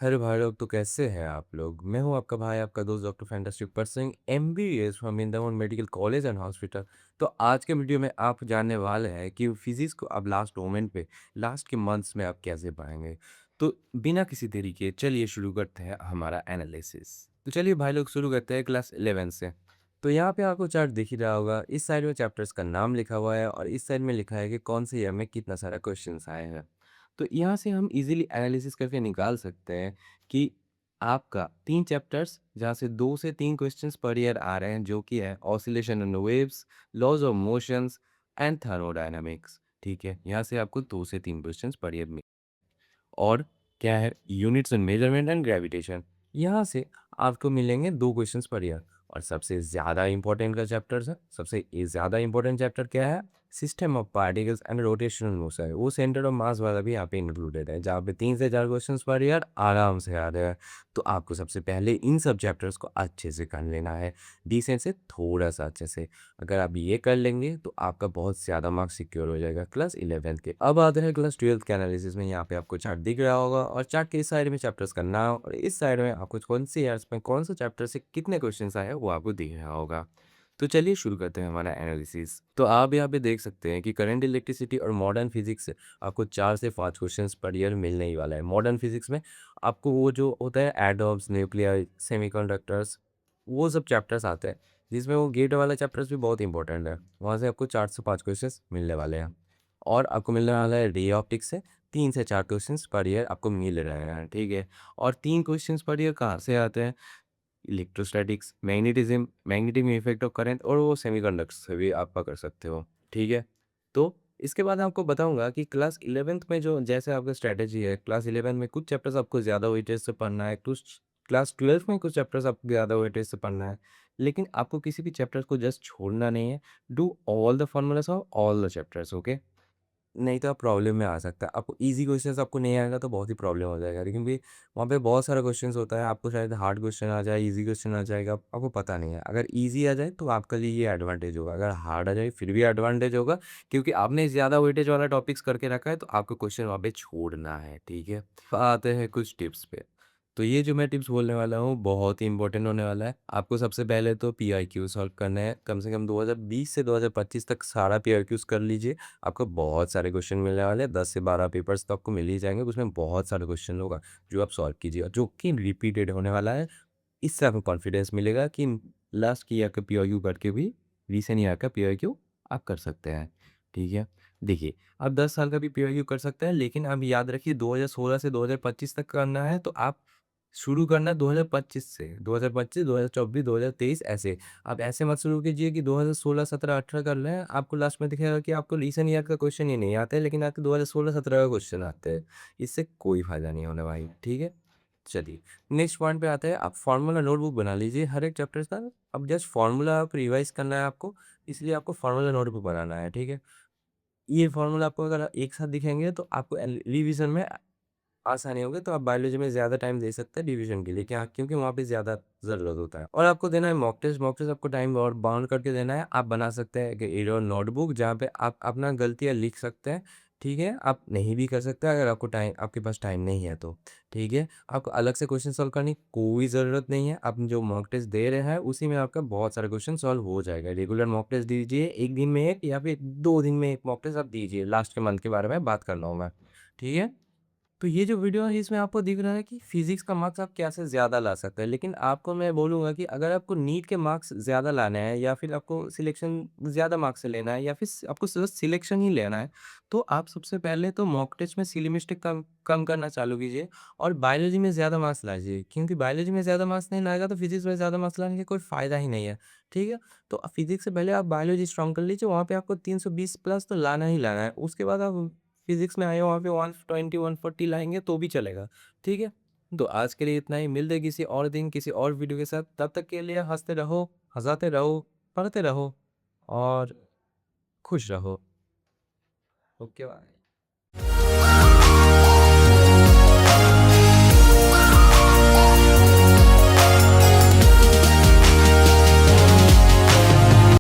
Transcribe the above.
अरे भाई लोग, तो कैसे हैं आप लोग? मैं हूं आपका भाई, आपका दोस्त doctor fantastic person MBBS from Indore medical college and hospital. तो आज के वीडियो में आप जानने वाले हैं कि फिजिक्स को अब लास्ट मोमेंट पे, लास्ट के मंथ्स में आप कैसे पाएंगे। तो बिना किसी देरी के चलिए शुरू करते हैं हमारा एनालिसिस। तो चलिए भाई लोग, शुरू करते हैं क्लास 11 से। तो यहाँ पे आपको चार्ट दिख ही रहा होगा। इस साइड में चैप्टर्स का नाम लिखा हुआ है और इस साइड में लिखा है कि कौन से ईयर में कितना सारा क्वेश्चंस आए हैं। तो यहाँ से हम इजीली एनालिसिस करके निकाल सकते हैं कि आपका 3 चैप्टर्स जहाँ से 2 से 3 क्वेश्चंस पर ईयर आ रहे हैं, जो कि है oscillation and waves, laws of motions and thermodynamics. ठीक है, यहाँ से आपको 2 से 3 क्वेश्चंस पर ईयर और क्या है, units and measurement and gravitation. यहाँ से आपको मिलेंगे 2 क्वेश्चंस पर ईयर। और सबसे ज़्यादा इंपॉर्टेंट का चैप्टर है, सबसे ज़्यादा इंपॉर्टेंट चैप्टर क्या है? System of particles and rotational motion. वो सेंटर ऑफ मास वाला भी यहाँ पे इंक्लूडेड है, जहाँ पे 3 से 4 क्वेश्चंस पर ईयर आराम से आ रहे हैं। तो आपको सबसे पहले इन सब चैप्टर्स को अच्छे से कर लेना है, डिसेंट से थोड़ा सा अच्छे से। अगर आप ये कर लेंगे तो आपका बहुत ज़्यादा मार्क्स सिक्योर हो जाएगा क्लास 11 के। अब आते हैं क्लास 12 के एनालिसिस में। यहाँ पे आपको चार्ट दिख रहा होगा और चार्ट के इस साइड में चैप्टर्स का नाम और इस साइड में आपको कौन से ईयर्स में कौन सा चैप्टर से कितने क्वेश्चन आए हैं वो आपको दिख रहा होगा। तो चलिए शुरू करते हैं हमारा एनालिसिस। तो आप यहाँ पे देख सकते हैं कि करंट इलेक्ट्रिसिटी और मॉडर्न फिजिक्स से आपको 4 से 5 क्वेश्चंस पर ईयर मिलने ही वाला है। मॉडर्न फिजिक्स में आपको वो जो होता है एटॉम्स, न्यूक्लियर, सेमीकंडक्टर्स, वो सब चैप्टर्स आते हैं, जिसमें वो गेट वाला चैप्टर्स भी बहुत इंपॉर्टेंट है। वहाँ से आपको 4 से 5 क्वेश्चंस मिलने वाले हैं। और आपको मिलने वाला है रे ऑप्टिक्स से 3 से 4 क्वेश्चंस पर ईयर आपको मिल रहे हैं। ठीक है, और 3 क्वेश्चंस पर ईयर कहाँ से आते हैं? Electrostatics, magnetism, magnetic effect of current, और वो सेमीकंडक्टर्स से भी आप पकड़ सकते हो। ठीक है, तो इसके बाद आपको बताऊंगा कि क्लास 11th में जो जैसे आपका स्ट्रैटेजी है, क्लास 11 में कुछ चैप्टर्स आपको ज़्यादा वेटेज से पढ़ना है, कुछ क्लास 12 में कुछ चैप्टर्स आपको ज़्यादा वेटेज से पढ़ना है। लेकिन आपको किसी भी चैप्टर को जस्ट छोड़ना नहीं है। Do all the formulas of all the chapters, okay? नहीं तो आप प्रॉब्लम में आ सकता है। आपको ईज़ी क्वेश्चंस आपको नहीं आएगा तो बहुत ही प्रॉब्लम हो जाएगा, लेकिन भी वहाँ पे बहुत सारा क्वेश्चंस होता है। आपको शायद हार्ड क्वेश्चन आ जाए, ईज़ी क्वेश्चन आ जाएगा, आपको पता नहीं है। अगर ईज़ी आ जाए तो आपके लिए ये एडवांटेज होगा, अगर हार्ड आ जाए फिर भी एडवांटेज होगा, क्योंकि आपने ज़्यादा वेटेज वाला टॉपिक्स करके रखा है तो आपको क्वेश्चन वहाँ पे छोड़ना है। ठीक है? अब आते हैं कुछ टिप्स पे। तो ये जो मैं टिप्स बोलने वाला हूँ बहुत ही इंपॉर्टेंट होने वाला है। आपको सबसे पहले तो पीआईक्यू सॉल्व करना है। कम से कम 2020 से 2025 तक सारा पीआईक्यूज़ कर लीजिए। आपको बहुत सारे क्वेश्चन मिलने वाले हैं, 10 से 12 पेपर्स तो आपको मिल ही जाएँगे। उसमें बहुत सारे क्वेश्चन होगा जो आप सॉल्व कीजिए और जो कि रिपीटेड होने वाला है। इससे आपको कॉन्फिडेंस मिलेगा कि लास्ट ईयर का पीआईक्यू करके भी रिसेंट ईयर का पीआईक्यू आप कर सकते हैं। ठीक है? देखिए, आप 10 साल का भी पीआईक्यू कर सकते हैं, लेकिन अब याद रखिए 2016 से 2025 तक करना है तो आप शुरू करना 2025 से, 2025, 2024, 2023 ऐसे। आप ऐसे मत शुरू कीजिए कि 2016, 17, 18 कर रहे हैं, आपको लास्ट में दिखेगा कि आपको रीसेंट ईयर का क्वेश्चन ही नहीं आता है, लेकिन आपको 2016, 17 का क्वेश्चन आते हैं। इससे कोई फ़ायदा नहीं होने भाई, ठीक है? चलिए, नेक्स्ट पॉइंट पे आते हैं। आप फार्मूला नोटबुक बना लीजिए हर एक चैप्टर का। अब जस्ट फार्मूला आप रिवाइज़ करना है आपको, इसलिए आपको फार्मूला नोटबुक बनाना है, ठीक है? ये फार्मूला आपको अगर एक साथ दिखेंगे तो आपको रिवीजन में आसानी होगी, तो आप बायोलॉजी में ज़्यादा टाइम दे सकते हैं रिवीजन के लिए, क्या? क्योंकि वहाँ पे ज़्यादा ज़रूरत होता है। और आपको देना है मॉक टेस्ट। मॉक टेस्ट आपको टाइम और बाउंड करके देना है। आप बना सकते हैं कि एरो नोटबुक, जहाँ पे आप अपना गलतियाँ लिख सकते हैं। ठीक है? आप नहीं भी कर सकते अगर आपको टाइम, आपके पास टाइम नहीं है तो। ठीक है? आपको अलग से क्वेश्चन सॉल्व करने की कोई ज़रूरत नहीं है। आप जो मॉक टेस्ट दे रहे हैं उसी में आपका बहुत सारे क्वेश्चन सॉल्व हो जाएगा। रेगुलर मॉक टेस्ट दीजिए, 1 दिन में 1 या फिर 2 दिन में 1 मॉक टेस्ट आप दीजिए। लास्ट के मंथ के बारे में बात कर रहा हूँ मैं। ठीक है? तो ये जो वीडियो है इसमें आपको दिख रहा है कि फिजिक्स का मार्क्स आप कैसे ज़्यादा ला सकते हैं। लेकिन आपको मैं बोलूँगा कि अगर आपको नीट के मार्क्स ज़्यादा लाने हैं या फिर आपको सिलेक्शन ज़्यादा मार्क्स से लेना है या फिर आपको सिर्फ सिलेक्शन ही लेना है, तो आप सबसे पहले तो मॉक टेस्ट में सिली मिस्टेक कम कम करना चालू कीजिए और बायोलॉजी में ज़्यादा मार्क्स लाइए। क्योंकि बायोलॉजी में ज़्यादा मार्क्स नहीं लाएगा तो फिजिक्स में ज़्यादा मार्क्स लाने का कोई फ़ायदा ही नहीं है। ठीक है? तो फिजिक्स से पहले आप बायोलॉजी स्ट्रॉन्ग कर लीजिए, वहाँ पे आपको 320 प्लस तो लाना ही लाना है। उसके बाद आप फिजिक्स में आए हो, वहाँ पे 120 140 लाएँगे तो भी चलेगा, ठीक है? तो आज के लिए इतना ही, मिलते हैं किसी और दिन, किसी और वीडियो के साथ। तब तक के लिए हँसते रहो, हँसाते रहो, पढ़ते रहो और खुश रहो। Okay bye.